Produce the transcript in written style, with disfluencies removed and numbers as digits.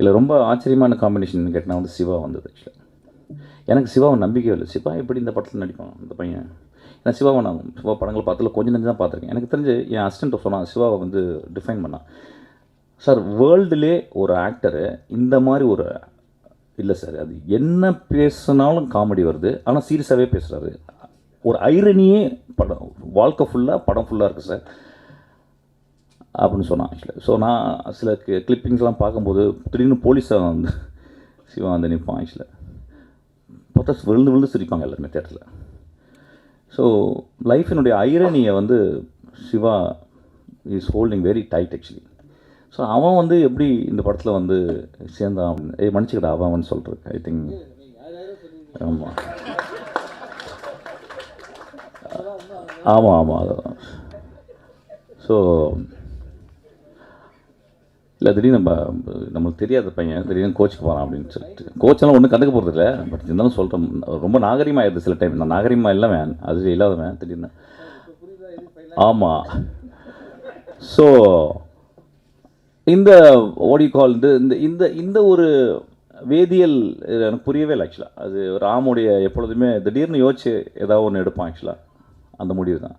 இதில் ரொம்ப ஆச்சரியமான காம்பினேஷன் கேட்டால் வந்து சிவா வந்தது ஆக்சுவலாக. எனக்கு சிவாவை நம்பிக்கையே இல்லை. சிவா எப்படி இந்த படத்தில் நடிப்பான் இந்த பையன்? ஏன்னா சிவாவை நான் சிவா படங்கள் பார்த்ததில் கொஞ்சம் நெஞ்சு தான் பார்த்துருக்கேன். எனக்கு தெரிஞ்சு என் அசிஸ்டன்ட் சொன்னான் சிவாவை வந்து டிஃபைன் பண்ணான். சார் வேர்ல்டுலே ஒரு ஆக்டரு இந்த மாதிரி ஒரு இல்லை சார், அது என்ன பேசினாலும் காமெடி வருது, ஆனால் சீரியஸாகவே பேசுகிறாரு. ஒரு ஐரனியே படம் வாழ்க்கை ஃபுல்லாக படம் ஃபுல்லாக இருக்குது சார் அப்படின்னு சொன்னான் ஆக்சுவலாக. ஸோ நான் சில கிளிப்பிங்ஸ்லாம் பார்க்கும்போது திடீர்னு போலீஸாக வந்து சிவா வந்து நிற்பான் ஆக்சுவலாக. பார்த்தா விழுந்து விழுந்து சிரிப்பாங்க எல்லாருமே தேட்டரில். ஸோ லைஃபினுடைய ஐரனியை வந்து Shiva is holding very tight actually. So அவன் வந்து எப்படி இந்த படத்தில் வந்து சேர்ந்தான், மன்னிச்சுக்கிட்ட அவன் சொல்கிறேன். ஐ திங்க் ஆமாம் ஆமாம் ஆமாம் அதுதான். ஸோ இல்லை திடீர்னு நம்மளுக்கு தெரியாத பையன் திடீர்னு கோச்சுக்கு போகிறான் அப்படின்னு சொல்லிட்டு, கோச்செல்லாம் ஒன்றும் கண்டுக்க போகிறது இல்லை. பட் இருந்தாலும் சொல்கிறேன், ரொம்ப நாகரிகமாக ஆயிடுது சில டைம். நான் நாகரிகமாக இல்லைவன், அது இல்லாதவன் திடீர்னு. ஆமாம். ஸோ இந்த ஓடி கால் இந்த இந்த இந்த ஒரு வேதியியல் எனக்கு புரியவே இல்லை ஆக்சுவலாக. அது ராமுடைய எப்பொழுதுமே திடீர்னு யோசிச்சு ஏதாவது ஒன்று எடுப்பான் ஆக்சுவலாக. அந்த முடிவு தான்.